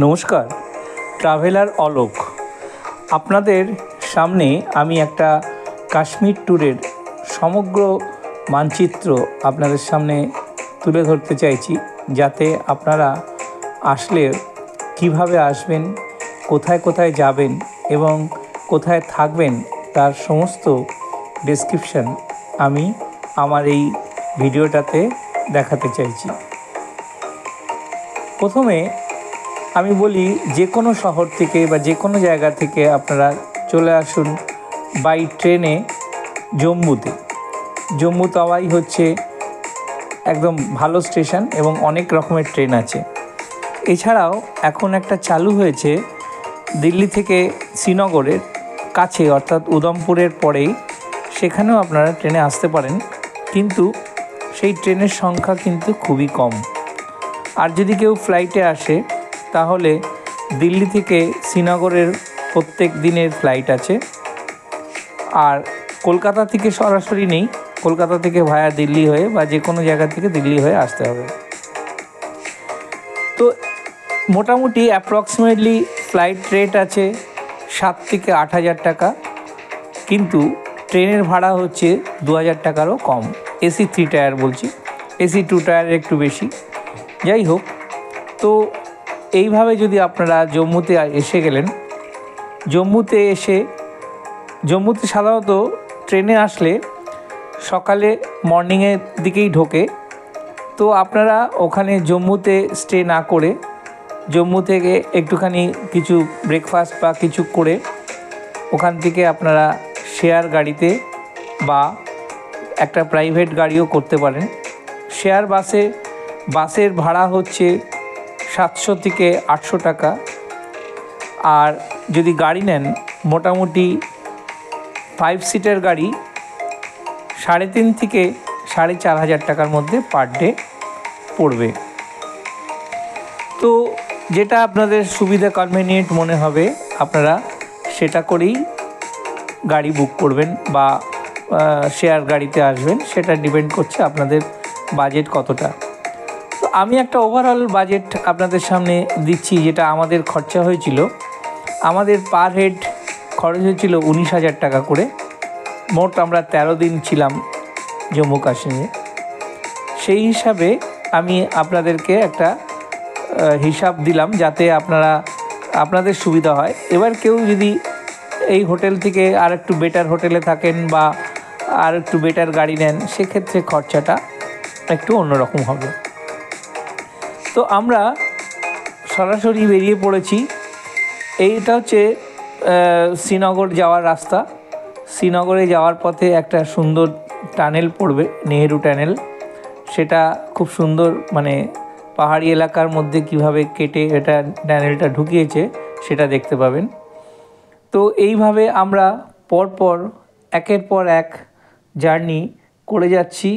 নমস্কার, ট্রাভেলার অলোক। আপনাদের সামনে আমি একটা কাশ্মীর ট্যুরের সমগ্র মানচিত্র আপনাদের সামনে তুলে ধরতে চাইছি, যাতে আপনারা আসলে কিভাবে আসবেন, কোথায় কোথায় যাবেন এবং কোথায় থাকবেন তার সমস্ত ডেসক্রিপশন আমি আমার এই ভিডিওটাতে দেখাতে চাইছি। প্রথমে আমি বলি, যে কোনো শহর থেকে বা যে কোনো জায়গা থেকে আপনারা চলে আসুন বাই ট্রেনে জম্মুতে। জম্মু তাওয়াই হচ্ছে একদম ভালো স্টেশন এবং অনেক রকমের ট্রেন আছে। এছাড়াও এখন একটা চালু হয়েছে দিল্লি থেকে শ্রীনগরের কাছে, অর্থাৎ উধমপুরের পরেই, সেখানেও আপনারা ট্রেনে আসতে পারেন, কিন্তু সেই ট্রেনের সংখ্যা কিন্তু খুবই কম। আর যদি কেউ ফ্লাইটে আসে তাহলে দিল্লি থেকে শ্রীনগরের প্রত্যেক দিনের ফ্লাইট আছে। আর কলকাতা থেকে সরাসরি নেই, কলকাতা থেকে ভায়া দিল্লি হয়ে বা যে কোনো জায়গা থেকে দিল্লি হয়ে আসতে হবে। তো মোটামুটি অ্যাপ্রক্সিমেটলি ফ্লাইট রেট আছে 7 থেকে 8,000 টাকা, কিন্তু ট্রেনের ভাড়া হচ্ছে 2,000 টাকারও কম। এসি 3 টায়ার বলছি, এসি 2 টায়ারের একটু বেশি। যাই হোক, তো এইভাবে যদি আপনারা জম্মুতে এসে গেলেন, জম্মুতে সাধারণত ট্রেনে আসলে সকালে মর্নিংয়ের দিকেই ঢোকে। তো আপনারা ওখানে জম্মুতে স্টে না করে জম্মু থেকে একটুখানি কিছু ব্রেকফাস্ট বা কিছু করে ওখান থেকে আপনারা শেয়ার গাড়িতে বা একটা প্রাইভেট গাড়িও করতে পারেন। শেয়ার বাসের ভাড়া হচ্ছে 700 থেকে 800 টাকা। আর যদি গাড়ি নেন, মোটামুটি 5 সিটের গাড়ি 3.5 থেকে 4,500 টাকার মধ্যে পার ডে পড়বে। তো যেটা আপনাদের সুবিধা কনভেনিয়েন্ট মনে হবে আপনারা সেটা করেই গাড়ি বুক করবেন বা শেয়ার গাড়িতে আসবেন, সেটা ডিপেন্ড করছে আপনাদের বাজেট কতটা। তো আমি একটা ওভারঅল বাজেট আপনাদের সামনে দিচ্ছি, যেটা আমাদের খরচা হয়েছিল। আমাদের পার হেড খরচ হয়েছিল 19,000 টাকা করে। মোট আমরা 13 দিন ছিলাম জম্মু কাশ্মীরে। সেই হিসাবে আমি আপনাদেরকে একটা হিসাব দিলাম, যাতে আপনাদের সুবিধা হয়। এবার কেউ যদি এই হোটেল থেকে আর একটু বেটার হোটেলে থাকেন বা আর একটু বেটার গাড়ি নেন, সেক্ষেত্রে খরচাটা একটু অন্যরকম হবে। তো আমরা সরাসরি বেরিয়ে পড়েছি। এইটা হচ্ছে শ্রীনগর যাওয়ার রাস্তা। শ্রীনগরে যাওয়ার পথে একটা সুন্দর টানেল পড়বে, নেহেরু টানেল। সেটা খুব সুন্দর, মানে পাহাড়ি এলাকার মধ্যে কিভাবে কেটে এটা টানেলটা ঢুকিয়েছে সেটা দেখতে পাবেন। তো এইভাবে আমরা পরপর একের পর এক জার্নি করে যাচ্ছি,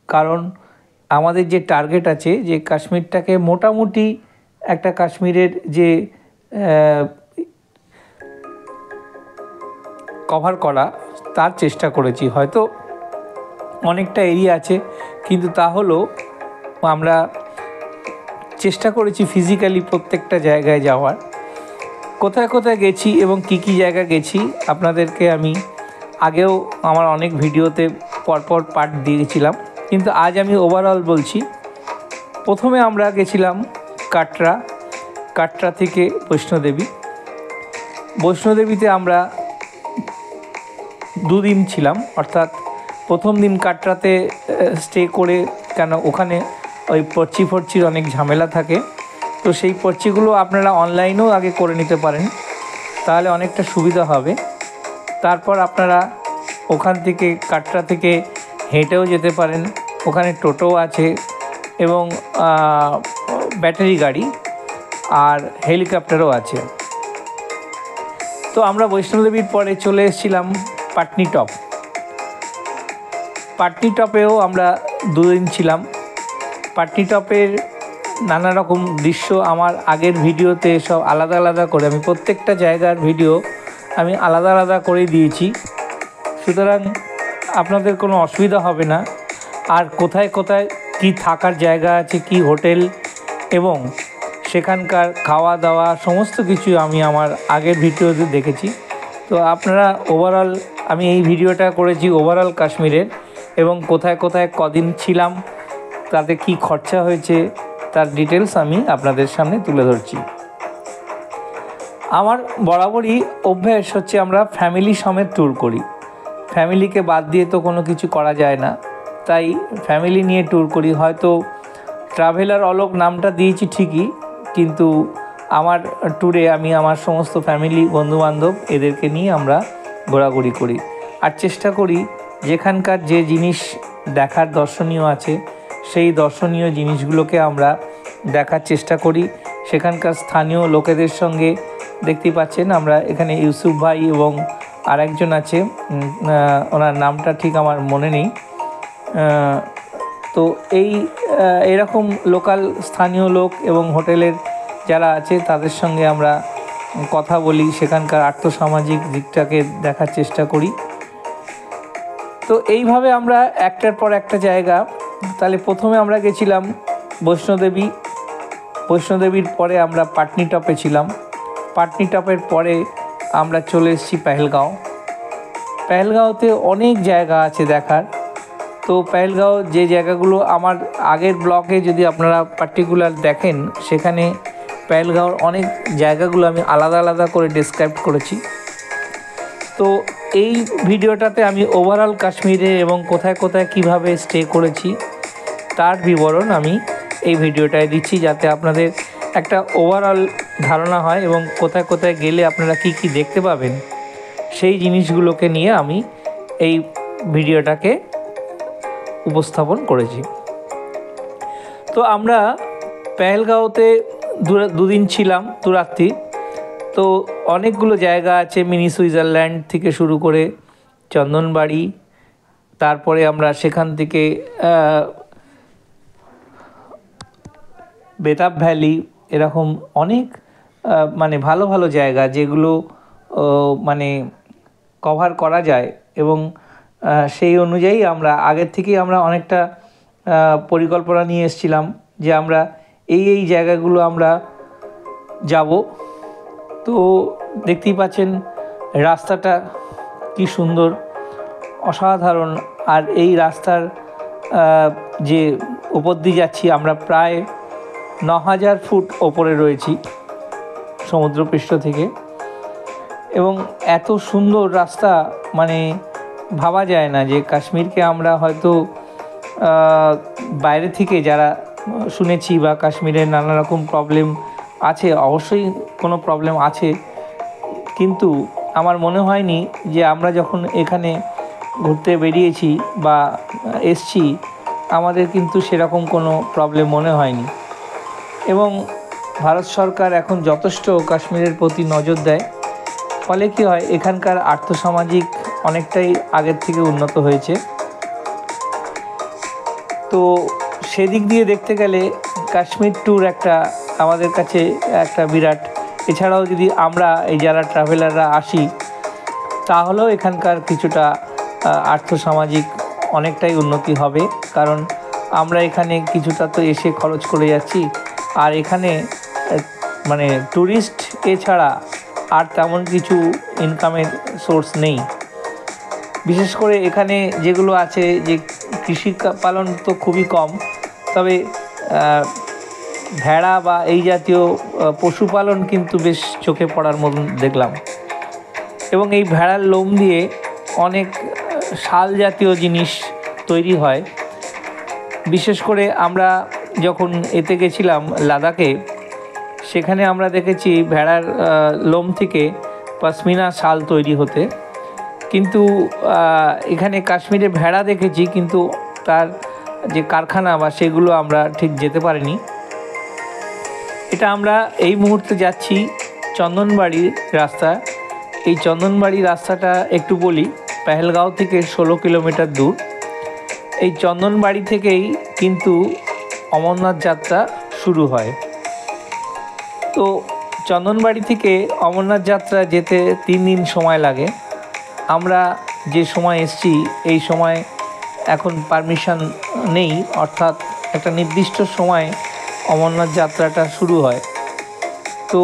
কারণ আমাদের যে টার্গেট আছে যে কাশ্মীরটাকে মোটামুটি একটা কাশ্মীরের যে কভার করা, তার চেষ্টা করেছি। হয়তো অনেকটা এরিয়া আছে, কিন্তু তাহলেও আমরা চেষ্টা করেছি ফিজিক্যালি প্রত্যেকটা জায়গায় যাওয়ার। কোথায় কোথায় গেছি এবং কি কি জায়গা গেছি আপনাদেরকে আমি আগেও আমার অনেক ভিডিওতে পরপর পার্ট দিয়েছিলাম, কিন্তু আজ আমি ওভারঅল বলছি। প্রথমে আমরা গেছিলাম কাটরা থেকে বৈষ্ণোদেবীতে আমরা 2 দিন ছিলাম। অর্থাৎ প্রথম দিন কাটরাতে স্টে করে, কেন ওখানে ওই পর্চির অনেক ঝামেলা থাকে, তো সেই পর্চিগুলো আপনারা অনলাইনেও আগে করে নিতে পারেন, তাহলে অনেকটা সুবিধা হবে। তারপর আপনারা ওখান থেকে কাটরা থেকে হেঁটেও যেতে পারেন, ওখানে টোটো আছে এবং ব্যাটারি গাড়ি আর হেলিকপ্টারও আছে। তো আমরা বৈষ্ণোদেবীর পরে চলে এসেছিলাম পাটনিটপেও আমরা 2 দিন ছিলাম। পাটনিটপের নানা রকম দৃশ্য আমার আগের ভিডিওতে সব আলাদা আলাদা করে, আমি প্রত্যেকটা জায়গার ভিডিও আমি আলাদা আলাদা করে দিয়েছি, সুতরাং আপনাদের কোনো অসুবিধা হবে না। আর কোথায় কোথায় কি থাকার জায়গা আছে, কি হোটেল এবং সেখানকার খাওয়া দাওয়া সমস্ত কিছু আমি আমার আগের ভিডিওতে দেখেছি। তো আপনারা ওভারঅল, আমি এই ভিডিওটা করেছি ওভারঅল কাশ্মীরের, এবং কোথায় কোথায় কদিন ছিলাম, তাতে কি খরচা হয়েছে তার ডিটেলস আমি আপনাদের সামনে তুলে ধরছি। আমার বরাবরই অভ্যাস হচ্ছে আমরা ফ্যামিলি সমেত ট্যুর করি। ফ্যামিলিকে বাদ দিয়ে তো কোনো কিছু করা যায় না, তাই ফ্যামিলি নিয়ে ট্যুর করি। হয়তো ট্রাভেলার অলোক নামটা দিয়েছি ঠিকই, কিন্তু আমার ট্যুরে আমি আমার সমস্ত ফ্যামিলি, বন্ধুবান্ধব এদেরকে নিয়ে আমরা ঘোরাঘুরি করি। আর চেষ্টা করি যেখানকার যে জিনিস দেখার দর্শনীয় আছে সেই দর্শনীয় জিনিসগুলোকে আমরা দেখার চেষ্টা করি। সেখানকার স্থানীয় লোকেদের সঙ্গে, দেখতেই পাচ্ছেন আমরা এখানে ইউসুফ ভাই এবং আরেকজন আছে, ওনার নামটা ঠিক আমার মনে নেই। তো এরকম লোকাল স্থানীয় লোক এবং হোটেলের যারা আছে তাদের সঙ্গে আমরা কথা বলি, সেখানকার আর্থসামাজিক দিকটাকে দেখার চেষ্টা করি। তো এইভাবে আমরা একটার পর একটা জায়গা, তাহলে প্রথমে আমরা গেছিলাম বৈষ্ণোদেবী। বৈষ্ণোদেবীর পরে আমরা পাটনিটপে ছিলাম। পাটনিটপের পরে আমরা চলে এসেছি পেহেলগাঁও। পেহেলগাঁওতে অনেক জায়গা আছে দেখার। তো পেহেলগাঁও যে জায়গাগুলো আমার আগের ব্লগে যদি আপনারা পার্টিকুলার দেখেন, সেখানে পেহেলগাঁওর অনেক জায়গাগুলো আমি আলাদা আলাদা করে ডেসক্রাইব করেছি। তো এই ভিডিওটাতে আমি ওভারঅল কাশ্মীরে এবং কোথায় কোথায় কিভাবে স্টে করেছি তার বিবরণ আমি এই ভিডিওটায় দিচ্ছি, যাতে আপনাদের একটা ওভারঅল ধারণা হয় এবং কোথায় কোথায় গেলে আপনারা কি কি দেখতে পাবেন সেই জিনিসগুলোকে নিয়ে আমি এই ভিডিওটাকে উপস্থাপন করেছি। তো আমরা পেহেলগাঁওতে দুদিন ছিলাম, দুরাত্রি। তো অনেকগুলো জায়গা আছে, মিনি সুইজারল্যান্ড থেকে শুরু করে চন্দনবাড়ি, তারপরে আমরা সেখান থেকে বেতাব ভ্যালি, এরকম অনেক মানে ভালো ভালো জায়গা যেগুলো মানে কভার করা যায়। এবং সেই অনুযায়ী আমরা আগের থেকেই আমরা অনেকটা পরিকল্পনা নিয়ে এসেছিলাম যে আমরা এই জায়গাগুলো আমরা যাব। তো দেখতেই পাচ্ছেন রাস্তাটা কি সুন্দর, অসাধারণ। আর এই রাস্তার যে ওপর দিয়ে যাচ্ছি, আমরা প্রায় ৯,০০০ ফুট ওপরে রয়েছি সমুদ্রপৃষ্ঠ থেকে, এবং এত সুন্দর রাস্তা, মানে ভাবা যায় না যে কাশ্মীরকে আমরা হয়তো বাইরে থেকে যারা শুনেছি, বা কাশ্মীরের নানা রকম প্রবলেম আছে, অবশ্যই কোনো প্রবলেম আছে, কিন্তু আমার মনে হয়নি যে আমরা যখন এখানে ঘুরতে বেরিয়েছি বা এসছি, আমাদের কিন্তু সেরকম কোনো প্রবলেম মনে হয়নি। এবং ভারত সরকার এখন যথেষ্ট কাশ্মীরের প্রতি নজর দেয়, ফলে কী হয়, এখানকার আর্থসামাজিক অনেকটাই আগের থেকে উন্নত হয়েছে। তো সেদিক দিয়ে দেখতে গেলে কাশ্মীর ট্যুর একটা আমাদের কাছে একটা বিরাট। এছাড়াও যদি আমরা এই যারা ট্রাভেলাররা আসি, তাহলেও এখানকার কিছুটা আর্থসামাজিক অনেকটাই উন্নতি হবে, কারণ আমরা এখানে কিছুটা তো এসে খরচ করে যাচ্ছি। আর এখানে মানে ট্যুরিস্ট এছাড়া আর তেমন কিছু ইনকামের সোর্স নেই। বিশেষ করে এখানে যেগুলো আছে, যে কৃষি পালন তো খুবই কম, তবে ভেড়া বা এই জাতীয় পশুপালন কিন্তু বেশ চোখে পড়ার মতন দেখলাম। এবং এই ভেড়ার লোম দিয়ে অনেক শাল জাতীয় জিনিস তৈরি হয়। বিশেষ করে আমরা যখন এতে গেছিলাম লাদাখে, সেখানে আমরা দেখেছি ভেড়ার লোম থেকে পশমিনা শাল তৈরি হতে। কিন্তু এখানে কাশ্মীরে ভেড়া দেখেছি, কিন্তু তার যে কারখানা বা সেগুলো আমরা ঠিক যেতে পারিনি। এটা আমরা এই মুহূর্তে যাচ্ছি চন্দনবাড়ির রাস্তা। এই চন্দনবাড়ি রাস্তাটা একটু বলি, পেহেলগাঁও থেকে 16 কিলোমিটার দূর। এই চন্দনবাড়ি থেকেই কিন্তু অমরনাথ যাত্রা শুরু হয়। তো চন্দনবাড়ি থেকে অমরনাথ যাত্রা যেতে 3 দিন সময় লাগে। আমরা যে সময় এসছি, এই সময় এখন পারমিশন নেই, অর্থাৎ একটা নির্দিষ্ট সময় অমরনাথ যাত্রাটা শুরু হয়। তো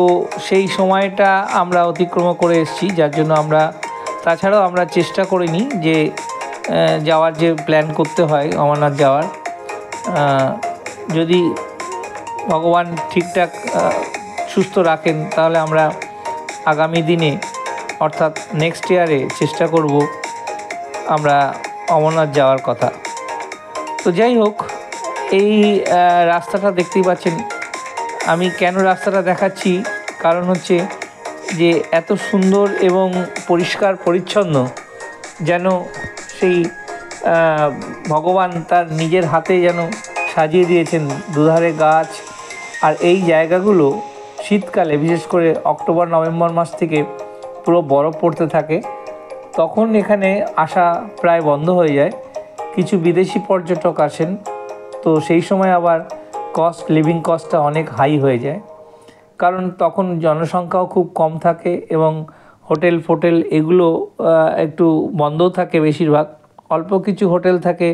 সেই সময়টা আমরা অতিক্রম করে এসেছি, যার জন্য আমরা তাছাড়াও আমরা চেষ্টা করিনি যে যাওয়ার যে প্ল্যান করতে হয় অমরনাথ যাওয়ার, যদি ভগবান ঠিকঠাক সুস্থ রাখেন তাহলে আমরা আগামী দিনে অর্থাৎ নেক্সট ইয়ারে চেষ্টা করব আমরা অমরনাথ যাওয়ার কথা। তো যাই হোক, এই রাস্তাটা দেখতেই পাচ্ছেন। আমি কেন রাস্তাটা দেখাচ্ছি, কারণ হচ্ছে যে এত সুন্দর এবং পরিষ্কার পরিচ্ছন্ন, যেন সেই ভগবান তার নিজের হাতে যেন সাজিয়ে দিয়েছেন দুধারে গাছ। আর এই জায়গাগুলো শীতকালে, বিশেষ করে অক্টোবর নভেম্বর মাস থেকে পুরো বরফ পড়তে থাকে, তখন এখানে আসা প্রায় বন্ধ হয়ে যায়। কিছু বিদেশি পর্যটক আসেন, তো সেই সময় আবার লিভিং কস্টটা অনেক হাই হয়ে যায়, কারণ তখন জনসংখ্যাও খুব কম থাকে এবং হোটেল এগুলো একটু বন্ধও থাকে বেশিরভাগ। অল্প কিছু হোটেল থাকে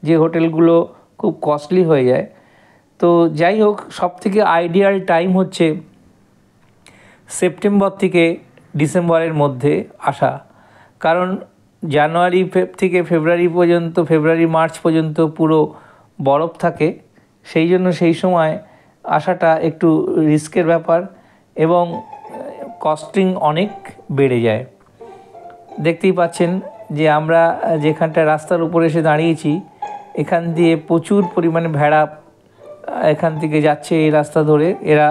যে হোটেলগুলো খুব কস্টলি হয়ে যায়। তো যাই হোক, সবথেকে আইডিয়াল টাইম হচ্ছে সেপ্টেম্বর থেকে ডিসেম্বরের মধ্যে আসা, কারণ জানুয়ারি থেকে ফেব্রুয়ারি মার্চ পর্যন্ত পুরো বরফ থাকে। সেই জন্য সেই সময় আসাটা একটু রিস্কের ব্যাপার এবং কস্টিং অনেক বেড়ে যায়। দেখতেই পাচ্ছেন যে আমরা যেখানটা রাস্তার উপরে এসে দাঁড়িয়েছি, এখান দিয়ে প্রচুর পরিমাণে ভেড়া এখান থেকে যাচ্ছে এই রাস্তা ধরে। এরা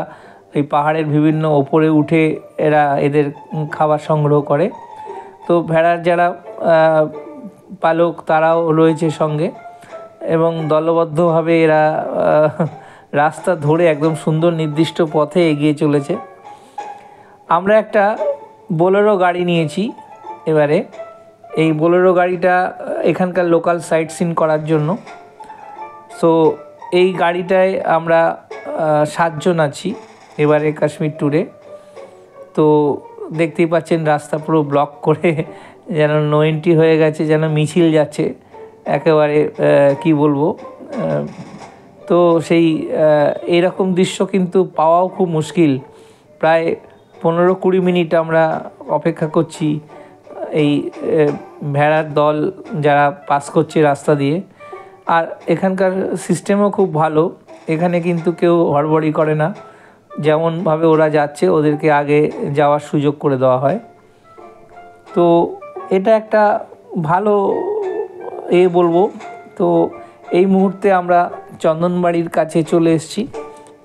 এই পাহাড়ের বিভিন্ন ওপরে উঠে এদের খাবার সংগ্রহ করে। তো ভেড়ার যারা পালক তারাও রয়েছে সঙ্গে, এবং দলবদ্ধভাবে এরা রাস্তা ধরে একদম সুন্দর নির্দিষ্ট পথে এগিয়ে চলেছে। আমরা একটা বোলেরো গাড়ি নিয়েছি এবারে। এই বোলেরো গাড়িটা এখানকার লোকাল সাইট সিন করার জন্য। সো এই গাড়িটায় আমরা 7 জন আছি এবারে কাশ্মীর ট্যুরে। তো দেখতেই পাচ্ছেন রাস্তা পুরো ব্লক করে যেন নো এন্ট্রি হয়ে গেছে, যেন মিছিল যাচ্ছে একেবারে, কি বলবো। তো সেই এরকম দৃশ্য কিন্তু পাওয়াও খুব মুশকিল। প্রায় 15-20 মিনিট আমরা অপেক্ষা করছি এই ভেড়ার দল যারা পাস করছে রাস্তা দিয়ে। আর এখানকার সিস্টেমও খুব ভালো, এখানে কিন্তু কেউ হড়বড়ি করে না। যেমনভাবে ওরা যাচ্ছে ওদেরকে আগে যাওয়ার সুযোগ করে দেওয়া হয়। তো এটা একটা ভালো বলবো। তো এই মুহূর্তে আমরা চন্দনবাড়ির কাছে চলে এসেছি।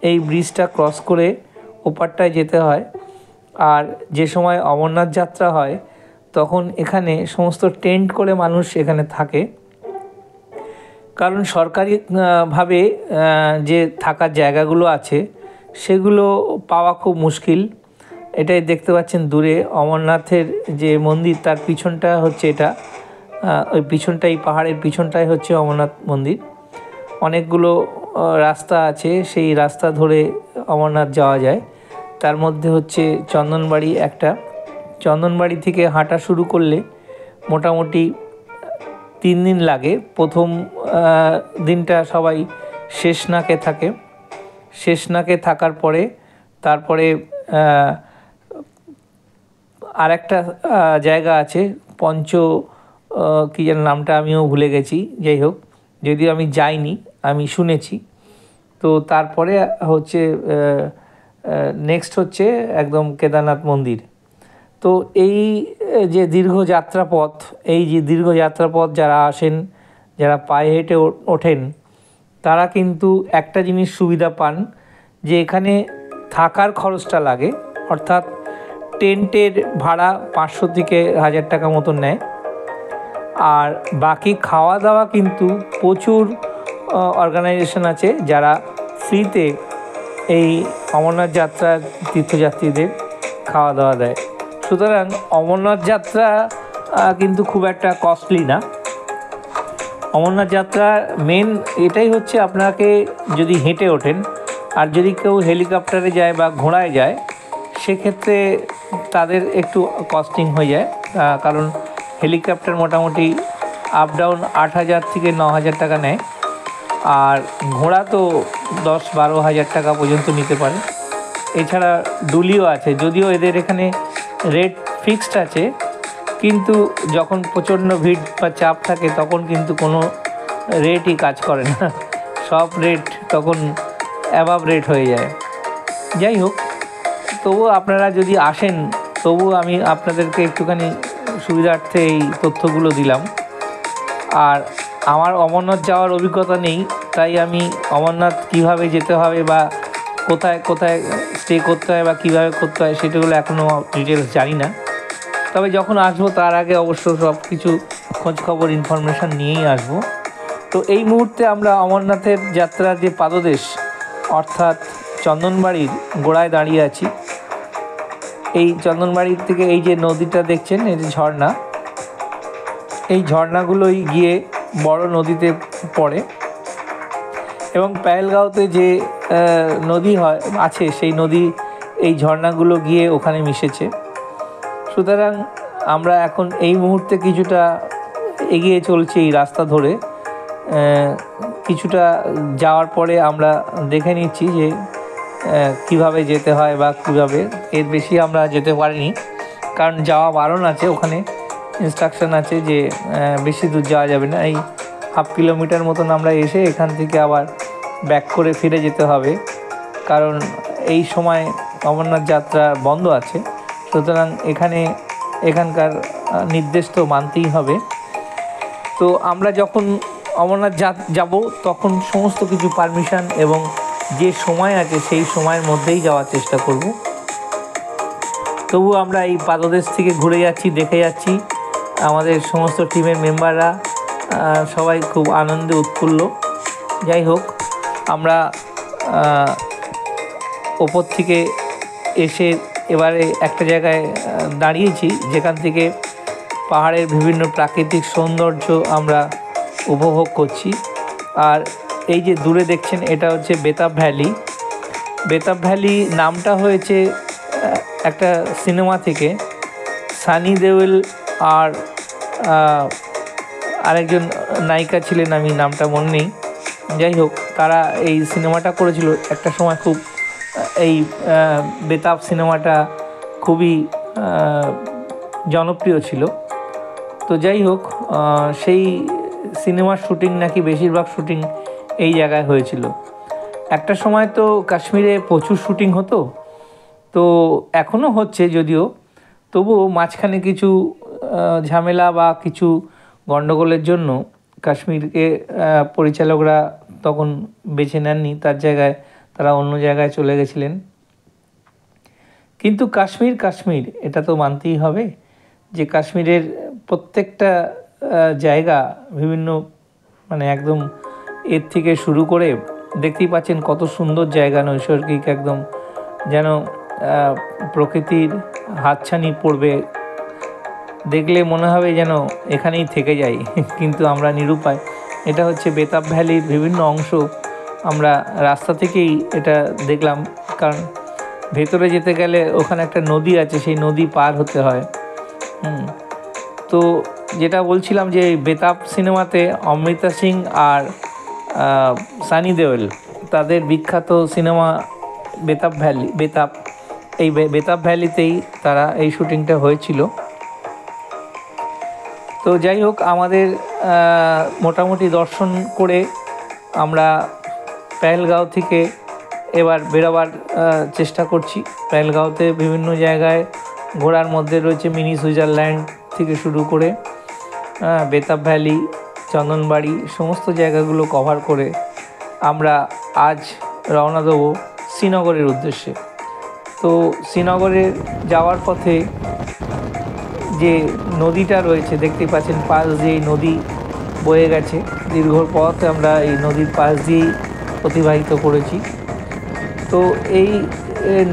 এই ব্রিজটা ক্রস করে ওপারটায় যেতে হয়। আর যে সময় অমরনাথ যাত্রা হয় তখন এখানে সমস্ত টেন্ট করে মানুষ এখানে থাকে, কারণ সরকারিভাবে যে থাকার জায়গাগুলো আছে সেগুলো পাওয়া খুব মুশকিল। এটাই দেখতে পাচ্ছেন দূরে অমরনাথের যে মন্দির, তার পিছনটা হচ্ছে এটা, ওই পিছনটাই, পাহাড়ের পিছনটাই হচ্ছে অমরনাথ মন্দির। অনেকগুলো রাস্তা আছে, সেই রাস্তা ধরে অমরনাথ যাওয়া যায়। তার মধ্যে হচ্ছে চন্দনবাড়ি একটা। চন্দনবাড়ি থেকে হাঁটা শুরু করলে মোটামুটি 3 দিন লাগে। প্রথম দিনটা সবাই শেষনাগে থাকে। শেষনাগে থাকার পরে তারপরে আরেকটা জায়গা আছে কি যেন নামটা আমিও ভুলে গেছি। যাই হোক, যদিও আমি যাইনি, আমি শুনেছি। তো তারপরে হচ্ছে নেক্সট হচ্ছে একদম কেদারনাথ মন্দির। তো এই যে দীর্ঘ যাত্রাপথ যারা আসেন, যারা পায়ে হেঁটে ওঠেন, তারা কিন্তু একটা জিনিস সুবিধা পান যে এখানে থাকার খরচটা লাগে, অর্থাৎ টেন্টের ভাড়া 500 থেকে 1000 টাকা মতন নেয়। আর বাকি খাওয়া দাওয়া কিন্তু প্রচুর অর্গানাইজেশন আছে যারা ফ্রিতে এই অমরনাথ যাত্রার তীর্থযাত্রীদের খাওয়া দাওয়া দেয়। সুতরাং অমরনাথ যাত্রা কিন্তু খুব একটা কস্টলি না। অমরনাথ যাত্রা মেন এটাই হচ্ছে, আপনাকে যদি হেঁটে ওঠেন, আর যদি কেউ হেলিকপ্টারে যায় বা ঘোড়ায় যায় সেক্ষেত্রে তাদের একটু কস্টিং হয়ে যায়, কারণ হেলিকপ্টার মোটামুটি আপ ডাউন 8000 থেকে 9000 টাকা নেয়, আর ঘোড়া তো 10-12 হাজার টাকা পর্যন্ত নিতে পারে। এছাড়া ডুলিও আছে, যদিও এদের এখানে রেট ফিক্সড আছে, কিন্তু যখন প্রচণ্ড ভিড় বা চাপ থাকে তখন কিন্তু কোনো রেটই কাজ করে না, সব রেট তখন অ্যাবাভ রেট হয়ে যায়। যাই হোক, তবুও আপনারা যদি আসেন, তবু আমি আপনাদেরকে একটুখানি সুবিধার্থে এই তথ্যগুলো দিলাম। আর আমার অমরনাথ যাওয়ার অভিজ্ঞতা নেই, তাই আমি অমরনাথ কীভাবে যেতে হবে বা কোথায় কোথায় স্টে করতে হয় বা কীভাবে করতে হয় সেটাগুলো এখনও ডিটেলস জানি না। তবে যখন আসবো তার আগে অবশ্য সব কিছু খোঁজখবর ইনফরমেশান নিয়েই আসবো। তো এই মুহূর্তে আমরা অমরনাথের যাত্রার যে পাদদেশ অর্থাৎ চন্দনবাড়ির গোড়ায় দাঁড়িয়ে আছি। এই চন্দনবাড়ির থেকে এই যে নদীটা দেখছেন, এই যে ঝর্ণা, এই ঝর্ণাগুলোই গিয়ে বড় নদীতে পড়ে এবং পেহেলগাঁওতে যে নদী আছে সেই নদী এই ঝর্ণাগুলো গিয়ে ওখানে মিশেছে। সুতরাং আমরা এখন এই মুহূর্তে কিছুটা এগিয়ে চলছি এই রাস্তা ধরে। কিছুটা যাওয়ার পরে আমরা দেখে নিচ্ছি যে কিভাবে যেতে হয় বা কীভাবে, এর বেশি আমরা যেতে পারিনি কারণ যাওয়া বারণ আছে, ওখানে ইনস্ট্রাকশন আছে যে বেশি দূর যাওয়া যাবে না। এই 1/2 কিলোমিটার মতন আমরা এসে এখান থেকে আবার ব্যাক করে ফিরে যেতে হবে, কারণ এই সময় অমরনাথ যাত্রা বন্ধ আছে। সুতরাং এখানকার নির্দেশ তো মানতেই হবে। তো আমরা যখন অমরনাথ যাব তখন সমস্ত কিছু পারমিশন এবং যে সময় আছে সেই সময়ের মধ্যেই যাওয়ার চেষ্টা করব। তবু আমরা এই পাদদেশ থেকে ঘুরে যাচ্ছি, দেখে যাচ্ছি, আমাদের সমস্ত টিমের মেম্বাররা সবাই খুব আনন্দে উৎফুল্ল। যাই হোক, আমরা ওপর থেকে এসে এবারে একটা জায়গায় দাঁড়িয়েছি যেখান থেকে পাহাড়ের বিভিন্ন প্রাকৃতিক সৌন্দর্য আমরা উপভোগ করছি। আর এই যে দূরে দেখছেন এটা হচ্ছে বেতাব ভ্যালি। বেতাব ভ্যালি নামটা হয়েছে একটা সিনেমা থেকে, সানি দেওল আর আরেকজন নায়িকা ছিলেন, আমি নামটা মনে নেই। যাই হোক, তারা এই সিনেমাটা করেছিল একটা সময়, খুব এই বেতাব সিনেমাটা খুবই জনপ্রিয় ছিল। তো যাই হোক, সেই সিনেমার শুটিং নাকি বেশিরভাগ শুটিং এই জায়গায় হয়েছিল। একটা সময় তো কাশ্মীরে প্রচুর শুটিং হতো, তো এখনও হচ্ছে যদিও, তবুও মাঝখানে কিছু ঝামেলা বা কিছু গণ্ডগোলের জন্য কাশ্মীরকে পরিচালকরা তখন বেছে নেননি, তার জায়গায় তারা অন্য জায়গায় চলে গেছিলেন। কিন্তু কাশ্মীর এটা তো মানতেই হবে যে কাশ্মীরের প্রত্যেকটা জায়গা বিভিন্ন, মানে একদম এর থেকে শুরু করে দেখতেই পাচ্ছেন কত সুন্দর জায়গা, নৈসর্গিক একদম, যেন প্রকৃতির হাতছানি পড়বে, দেখলে মনে হবে যেন এখানেই থেকে যাই, কিন্তু আমরা নিরুপায়। এটা হচ্ছে বেতাব ভ্যালির বিভিন্ন অংশ, আমরা রাস্তা থেকেই এটা দেখলাম, কারণ ভেতরে যেতে গেলে ওখানে একটা নদী আছে, সেই নদী পার হতে হয়। তো যেটা বলছিলাম যে বেতাব সিনেমাতে অমৃতা সিং আর সানি দেওল, তাদের বিখ্যাত সিনেমা বেতাব ভ্যালিতেই তারা এই শুটিংটা হয়েছিল। তো যাই হোক, আমাদের মোটামুটি দর্শন করে আমরা পেহেলগাঁও থেকে এবার বেরোবার চেষ্টা করছি। পেহেলগাঁওতে বিভিন্ন জায়গায় ঘোরার মধ্যে রয়েছে মিনি সুইজারল্যান্ড থেকে শুরু করে বেতাব ভ্যালি, চন্দনবাড়ি, সমস্ত জায়গাগুলো কভার করে আমরা আজ রওনা দেবো শ্রীনগরের উদ্দেশ্যে। তো শ্রীনগরে যাওয়ার পথে যে নদীটা রয়েছে দেখতে পাচ্ছেন, পাশ দিয়ে নদী বয়ে গেছে, দীর্ঘ পথ আমরা এই নদীর পাশ দিয়েই অতিবাহিত করেছি। তো এই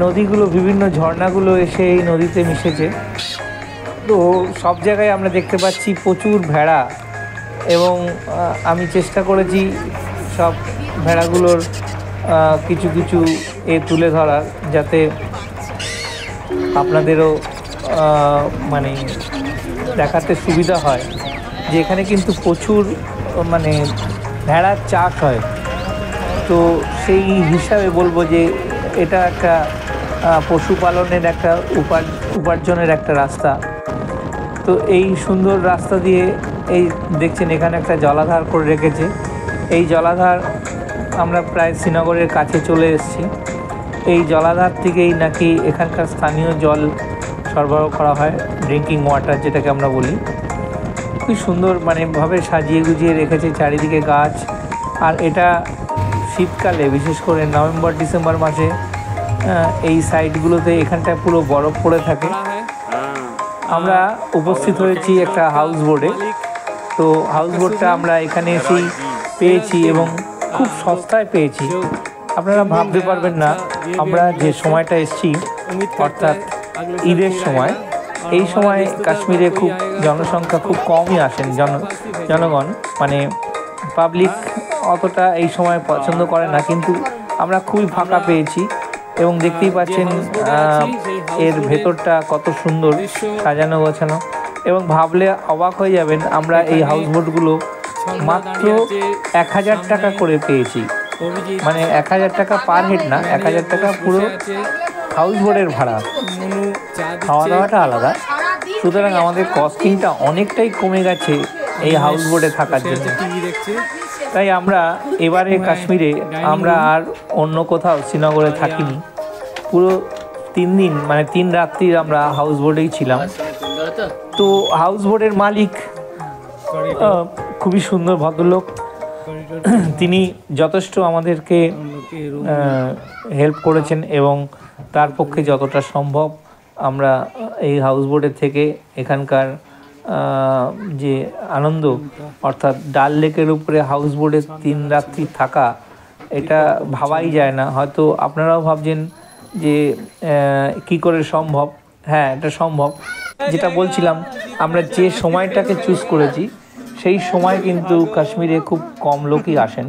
নদীগুলো, বিভিন্ন ঝর্ণাগুলো এসে এই নদীতে মিশেছে। তো সব জায়গায় আমরা দেখতে পাচ্ছি প্রচুর ভেড়া, এবং আমি চেষ্টা করেছি সব ভেড়াগুলোর কিছু কিছু তুলে ধরার, যাতে আপনাদেরও মানে দেখাতে সুবিধা হয় যে এখানে কিন্তু প্রচুর মানে ভেড়ার চাষ হয়। তো সেই হিসাবে বলবো যে এটা একটা পশুপালনের একটা উপার্জনের একটা রাস্তা। তো এই সুন্দর রাস্তা দিয়ে এই দেখছেন এখানে একটা জলাধার করে রেখেছে। এই জলাধার আমরা প্রায় শ্রীনগরের কাছে চলে এসেছি। এই জলাধার থেকেই নাকি এখানকার স্থানীয় জল সরবরাহ করা হয়, ড্রিঙ্কিং ওয়াটার যেটাকে আমরা বলি। খুব সুন্দর ভাবে সাজিয়ে গুজিয়ে রেখেছে, চারিদিকে গাছ। আর এটা শীতকালে, বিশেষ করে নভেম্বর ডিসেম্বর মাসে এই সাইডগুলোতে এখানটায় পুরো বরফ পড়ে থাকে। আমরা উপস্থিত হয়েছি একটা হাউস বোটে। তো হাউস বোটটা আমরা এখানে এসেই পেয়েছি এবং খুব সস্তায় পেয়েছি। আপনারা ভাবতে পারবেন না আমরা যে সময়টা এসেছি, অর্থাৎ ঈদের সময়। এই সময় কাশ্মীরে খুব জনসংখ্যা খুব কমই আসেন, জনগণ পাবলিক অতটা এই সময় পছন্দ করে না, কিন্তু আমরা খুবই ফাঁকা পেয়েছি। এবং দেখতেই পাচ্ছেন এর ভেতরটা কত সুন্দর সাজানো গোছানো, এবং ভাবলে অবাক হয়ে যাবেন আমরা এই হাউস বোটগুলো মাত্র 1000 টাকা করে পেয়েছি। 1000 টাকা পার হেড না, 1000 টাকা পুরো হাউস বোটের ভাড়া, খাওয়া দাওয়াটা আলাদা। সুতরাং আমাদের কস্টিংটা অনেকটাই কমে গেছে এই হাউস বোটে থাকার জন্য। তাই আমরা এবারে কাশ্মীরে আমরা আর অন্য কোথাও শ্রীনগরে থাকিনি। পুরো 3 দিন 3 রাত্রি আমরা হাউস বোটেই ছিলাম। তো হাউস বোটের মালিক খুবই সুন্দর ভদ্রলোক। তিনি যথেষ্ট আমাদেরকে হেল্প করেছেন এবং তার পক্ষে যতটা সম্ভব আমরা এই হাউস বোটের থেকে এখানকার যে আনন্দ, অর্থাৎ ডাল লেকের উপরে হাউস বোটে 3 রাত্রি থাকা, এটা ভাবাই যায় না। হয়তো আপনারাও ভাবছেন যে কি করে সম্ভব। হ্যাঁ, এটা সম্ভব। যেটা বলছিলাম, আমরা যে সময়টাকে চুজ করেছি সেই সময় কিন্তু কাশ্মীরে খুব কম লোকই আসেন।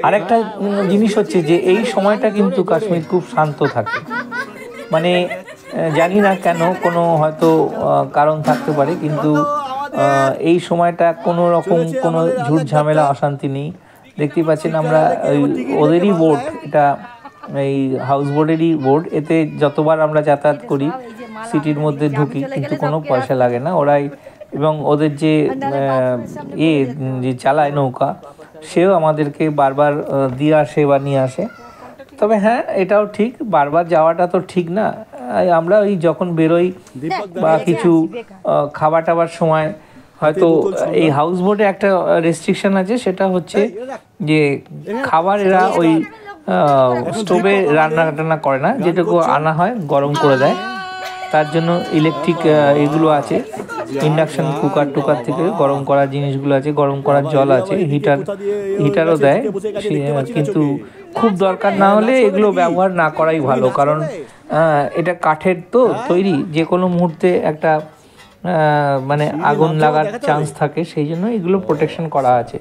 আরেকটা জিনিস হচ্ছে যে এই সময়টা কিন্তু কাশ্মীর খুব শান্ত থাকে। জানি না কেন, কোনো হয়তো কারণ থাকতে পারে, কিন্তু এই সময়টা কোনো রকম কোনো ঝুট ঝামেলা অশান্তি নেই। দেখতেই পাচ্ছেন আমরা ওদেরই বোট, এটা এই হাউস বোটেরই বোট। এতে যতবার আমরা যাতায়াত করি সিটির মধ্যে ঢুকি, কিন্তু কোনো পয়সা লাগে না। ওরাই এবং ওদের যে যে চালায় নৌকা, সেও আমাদেরকে বারবার দিয়ে আসে বা নিয়ে আসে। তবে হ্যাঁ, এটাও ঠিক, বারবার যাওয়াটা তো ঠিক না। আমরা ওই যখন বেরোই বা কিছু খাবার টাবার সময় হয়তো এই হাউস বোটে একটা রেস্ট্রিকশন আছে, সেটা হচ্ছে যে খাবার এরা ওই স্টোভে রান্না টান্না করে না, যেটুকু আনা হয় গরম করে দেয়। তার জন্য ইলেকট্রিক এগুলো আছে, ইন্ডাকশন কুকার টুকার থেকে গরম করার জিনিসগুলো আছে, গরম করার জল আছে, হিটারও দেয়। কিন্তু খুব দরকার না হলে এগুলো ব্যবহার না করাই ভালো, কারণ এটা কাঠের তো তৈরি, যে কোনো মুহূর্তে একটা আগুন লাগার চান্স থাকে, সেই জন্য এগুলো প্রোটেকশন করা আছে।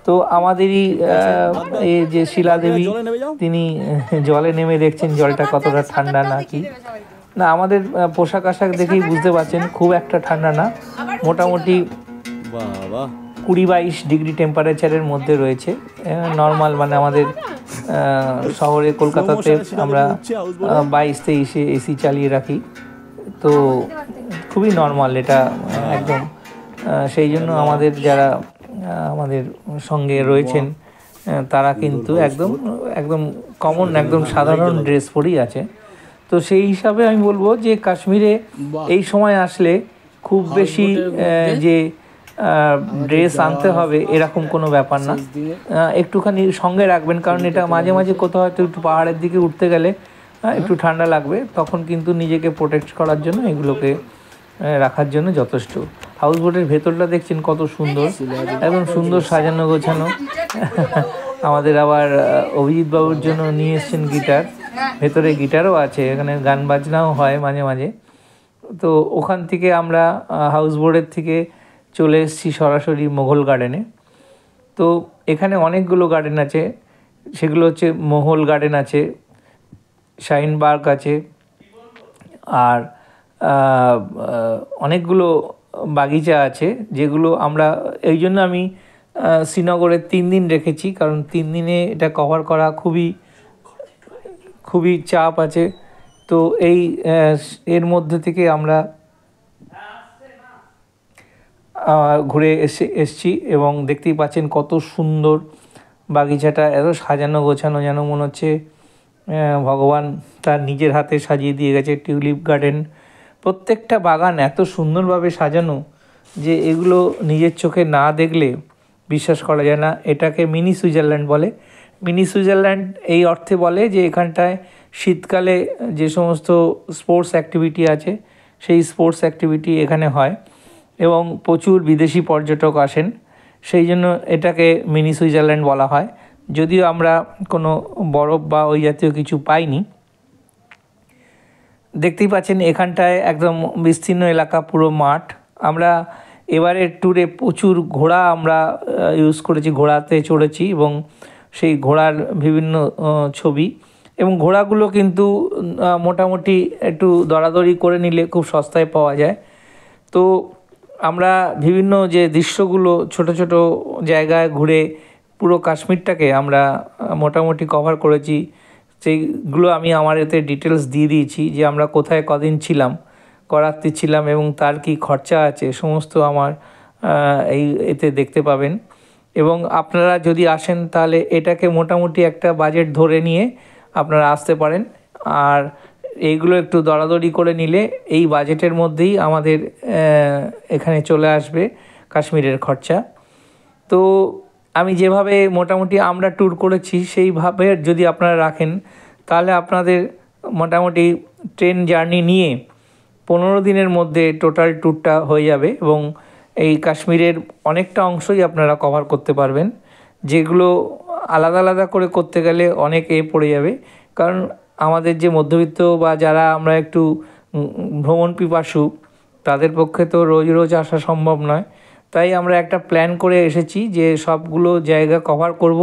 তো আমাদেরই এই যে শিলাদেবী, তিনি জলে নেমে দেখছেন জলটা কতটা ঠান্ডা নাকি না। আমাদের পোশাক আশাক দেখেই বুঝতে পারছেন খুব একটা ঠান্ডা না, মোটামুটি 20-22 ডিগ্রি টেম্পারেচারের মধ্যে রয়েছে। নর্মাল আমাদের শহরে কলকাতাতে আমরা 22-23 এসি চালিয়ে রাখি, তো খুবই নর্মাল এটা একদম। সেই জন্য আমাদের যারা আমাদের সঙ্গে রয়েছেন তারা কিন্তু একদম কমন, একদম সাধারণ ড্রেস পরেই আছে। তো সেই হিসাবে আমি বলবো যে কাশ্মীরে এই সময় আসলে খুব বেশি যে ড্রেস আনতে হবে এরকম কোনো ব্যাপার না, একটুখানি সঙ্গে রাখবেন, কারণ এটা মাঝে মাঝে কোথাও হয়তো একটু পাহাড়ের দিকে উঠতে গেলে একটু ঠান্ডা লাগবে, তখন কিন্তু নিজেকে প্রোটেক্ট করার জন্য এগুলোকে রাখার জন্য যথেষ্ট। হাউস বোটের ভেতরটা দেখছেন কত সুন্দর, একদম সুন্দর সাজানো গোছানো। আমাদের আবার অভিজিৎ বাবুর জন্য নিয়ে এসছেন গিটার, ভেতরে গিটারও আছে, এখানে গান বাজনাও হয় মাঝে মাঝে। তো ওখান থেকে আমরা হাউস বোটের থেকে চলে এসেছি সরাসরি মোঘল গার্ডেনে। তো এখানে অনেকগুলো গার্ডেন আছে, সেগুলো হচ্ছে মোঘল গার্ডেন আছে, শাহিনবাগ আছে, আর অনেকগুলো বাগিচা আছে, যেগুলো আমরা এই জন্য আমি শ্রীনগরে 3 দিন রেখেছি, কারণ 3 দিনে এটা কভার করা খুবই চাপ আছে। তো এই এর মধ্যে থেকে আমরা ঘুরে এসছি এবং দেখতেই পাচ্ছেন কত সুন্দর বাগিচাটা, এত সাজানো গোছানো, যেন মনে হচ্ছে ভগবান তার নিজের হাতে সাজিয়ে দিয়ে গেছে। টিউলিপ গার্ডেন, প্রত্যেকটা বাগান এত সুন্দরভাবে সাজানো যে এগুলো নিজের চোখে না দেখলে বিশ্বাস করা যায় না। এটাকে মিনি সুইজারল্যান্ড বলে। মিনি সুইজারল্যান্ড এই অর্থে বলে যে এখানটায় শীতকালে যে সমস্ত স্পোর্টস অ্যাক্টিভিটি আছে সেই স্পোর্টস অ্যাক্টিভিটি এখানে হয় এবং প্রচুর বিদেশি পর্যটক আসেন, সেই জন্য এটাকে মিনি সুইজারল্যান্ড বলা হয়। যদিও আমরা কোনো বরফ বা ওই জাতীয় কিছু পাইনি। দেখতেই পাচ্ছেন এখানটায় একদম বিস্তীর্ণ এলাকা, পুরো মাঠ। আমরা এবারের ট্যুরে প্রচুর ঘোড়া আমরা ইউজ করেছি, ঘোড়াতে চড়েছি এবং সেই ঘোড়ার বিভিন্ন ছবি, এবং ঘোড়াগুলো কিন্তু মোটামুটি একটু দরাদরি করে নিলে খুব সস্তায় পাওয়া যায়। তো আমরা বিভিন্ন যে দৃশ্যগুলো ছোট ছোট জায়গায় ঘুরে পুরো কাশ্মীরটাকে আমরা মোটামুটি কভার করেছি। সেইগুলো আমি আমার এতে ডিটেলস দিয়ে দিয়েছি যে আমরা কোথায় কদিন ছিলাম, করাতে ছিলাম এবং তার কি খরচা আছে, সমস্ত আমার এই এতে দেখতে পাবেন। এবং আপনারা যদি আসেন তাহলে এটাকে মোটামুটি একটা বাজেট ধরে নিয়ে আপনারা আসতে পারেন। আর এইগুলো একটু দরাদরি করে নিলে এই বাজেটের মধ্যেই আমাদের এখানে চলে আসবে কাশ্মীরের খরচা। তো আমি যেভাবে মোটামুটি আমরা ট্যুর করেছি সেইভাবে যদি আপনারা রাখেন তাহলে আপনাদের মোটামুটি ট্রেন জার্নি নিয়ে 15 দিনের মধ্যে টোটাল ট্যুরটা হয়ে যাবে এবং এই কাশ্মীরের অনেকটা অংশই আপনারা কভার করতে পারবেন, যেগুলো আলাদা আলাদা করে করতে গেলে অনেক পড়ে যাবে। কারণ আমাদের যে মধ্যবিত্ত বা যারা আমরা একটু ভ্রমণ পিপাসু তাদের পক্ষে তো রোজ রোজ আসা সম্ভব নয়। তাই আমরা একটা প্ল্যান করে এসেছি যে সবগুলো জায়গা কভার করব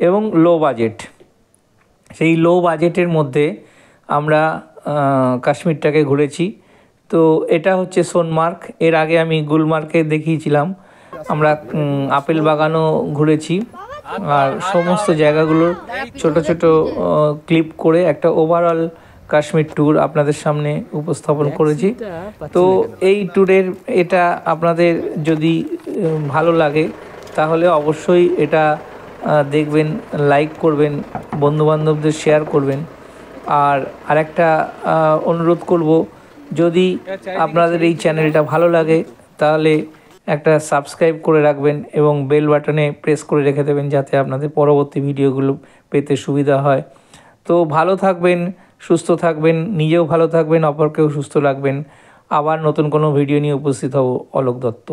এবং লো বাজেট, সেই লো বাজেটের মধ্যে আমরা কাশ্মীরটাকে ঘুরেছি। তো এটা হচ্ছে সোনমার্গ। এর আগে আমি গুলমার্গে দেখিয়েছিলাম। আমরা আপেল বাগানও ঘুরেছি আর সমস্ত জায়গাগুলোর ছোট ছোট ক্লিপ করে একটা ওভারঅল কাশ্মীর ট্যুর আপনাদের সামনে উপস্থাপন করেছি। তো এই ট্যুরের এটা আপনাদের যদি ভালো লাগে তাহলে অবশ্যই এটা দেখবেন, লাইক করবেন, বন্ধুবান্ধবদের শেয়ার করবেন। আর আরেকটা অনুরোধ করব, যদি আপনাদের এই চ্যানেলটা ভালো লাগে তাহলে একটা সাবস্ক্রাইব করে রাখবেন এবং বেল বাটনে প্রেস করে রেখে দেবেন যাতে আপনাদের পরবর্তী ভিডিওগুলো পেতে সুবিধা হয়। তো ভালো থাকবেন, সুস্থ থাকবেন, নিজেও ভালো থাকবেন, অপরকেও সুস্থ রাখবেন। আবার নতুন কোনো ভিডিও নিয়ে উপস্থিত হব। অলোক দত্ত।